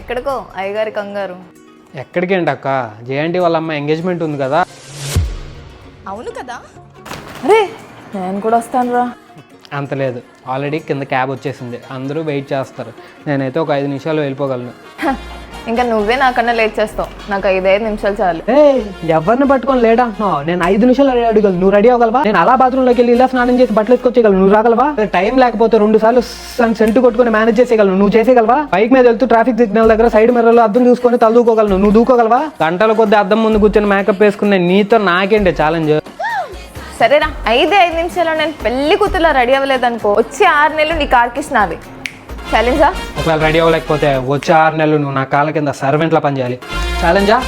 ఎక్కడికో అయ్యగారి కంగారు. ఎక్కడికి అండి అక్క? జేఎన్టీ వాళ్ళ అమ్మ ఎంగేజ్మెంట్ ఉంది కదా. అవును కదా. అరే నేను కూడా వస్తాను రా. అంత లేదు, ఆల్రెడీ కింద క్యాబ్ వచ్చేసింది, అందరూ వెయిట్ చేస్తారు. నేనైతే ఒక 5 నిమిషాలు వెళ్ళిపోగలను. ఇంకా నువ్వే నాకన్నా లేట్ చేస్తావు. నాకు 5 నిమిషాలు చాలు. ఎవరిని పట్టుకొని లేట్ అంటున్నావు? నేను 5 నిమిషాలు రెడీ అడగలను. నువ్వు రెడీ అవ్వగలవా? నేను అలా బాత్రూంలోకి వెళ్ళి ఇలా స్నానం చేసి బట్టలు ఎత్తుకొచ్చేయగలను. నువ్వు రాగలవా? టైం లేకపోతే 2 సార్లు సెంటు కొట్టుకొని మేనేజ్ చేసేయగలను. నువ్వు చేసేయగలవా? బైక్ మీద వెళ్తూ ట్రాఫిక్ సిగ్నల్ దగ్గర సైడ్ మిర్రర్లో అద్దం చూసుకొని తల దూకోగలను. నువ్వు దూకోగలవా? గంటల కొద్ది అద్దం ముందు కూర్చొని మేకప్ వేసుకునే నీతో నాకేంటి ఛాలెంజ్? సరేరా, 5 నిమిషాలు నేను పెళ్లి కూతురులా రెడీ అవ్వలేదనుకో, వచ్చే 6 నెలలు నీ కార్కిష్ నాది. ఛాలెంజా? ఒకవేళ రెడీ అవ్వలేకపోతే వచ్చే 6 నెలలు నువ్వు నా కాళ్ళ కింద సర్వెంట్లా పనిచేయాలి. ఛాలెంజా?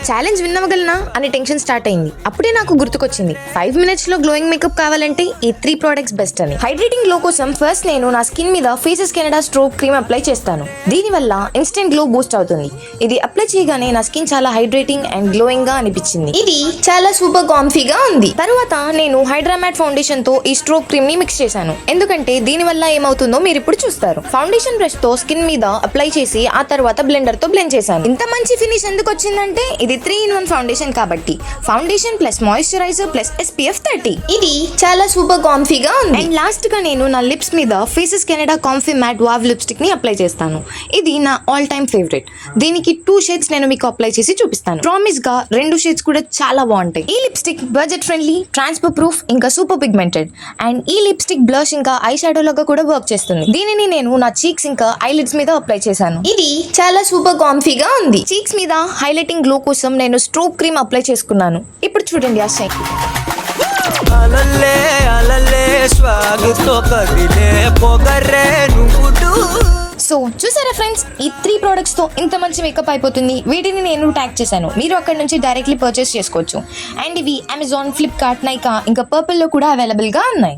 ఛాలెంజ్ విన్నవగలనా అని టెన్షన్ స్టార్ట్ అయింది. అప్పుడే నాకు గుర్తుకొచ్చింది, 5 minutes లో గ్లోయింగ్ మేకప్ కావాలంటే ఈ 3 products బెస్ట్ అని. హైడ్రేటింగ్ గ్లో కోసం ఫస్ట్ నేను నా స్కిన్ మీద Faces Canada stroke cream apply చేస్తాను. దీని వల్ల ఇన్స్టెంట్ గ్లో బూస్ట్ అవుతుంది. ఇది అప్లై చేయగానే నా స్కిన్ చాలా హైడ్రేటింగ్ అండ్ గ్లోయింగ్ గా అనిపించింది. ఇది చాలా సూపర్ కాంఫీగా ఉంది. తర్వాత నేను హైడ్రామాట్ ఫౌండేషన్ తో ఈ స్ట్రోక్ క్రీమ్ ని మిక్స్ చేశాను, ఎందుకంటే దీని వల్ల ఏమవుతుందో మీరు ఇప్పుడు చూస్తారు. ఫౌండేషన్ బ్రష్ తో స్కిన్ మీద అప్లై చేసి ఆ తర్వాత బ్లెండర్ తో బ్లెండ్ చేశాను. ఇంత మంచి ఫినిష్ ఎందుకు వచ్చిందంటే ఇది 3-in-1 ఫౌండేషన్ కాబట్టి. Foundation plus moisturiser plus SPF 30. ఇది చాలా సూపర్ కాంఫీగా ఉంది. అండ్ లాస్ట్ గా నేను నా లిప్స్ మీద Faces Canada comfy matte wow lipstick ని అప్లై చేస్తాను. ఇది నా ఆల్ టైమ్ ఫేవరెట్. దీనికి 2 షేడ్స్ నేను మీకు అప్లై చేసి చూపిస్తాను. ప్రామిస్ గా 2 షేడ్స్ కూడా చాలా బాగుంటాయి. ఈ lipstick budget friendly, transfer proof, ఇంకా సూపర్ పిగ్మెంటెడ్. అండ్ ఈ లిప్స్టిక్ బ్లష్ ఇంకా ఐ షాడో లాగా కూడా వర్క్ చేస్తుంది. దీనిని నేను నా చీక్స్ ఇంకా ఐలిడ్స్ మీద అప్లై చేశాను. ఇది చాలా సూపర్ కాంఫీగా ఉంది. చీక్స్ మీద హైలైటింగ్ గ్లో కోసం నేను స్ట్రోక్ క్రీమ్ అప్లై చేసుకున్నాను. ఇప్పుడు చూడండి ఆ షైన్. సో చూసారా ఫ్రెండ్స్, ఈ 3 products తో ఇంత మంచి మేకప్ అయిపోతుంది. వీటిని నేను ట్యాగ్ చేశాను, మీరు అక్కడ నుంచి డైరెక్ట్లీ పర్చేస్ చేసుకోవచ్చు. అండ్ ఇవి అమెజాన్, ఫ్లిప్కార్ట్, నైకా ఇంకా పర్పుల్ లో కూడా అవైలబుల్ గా ఉన్నాయి.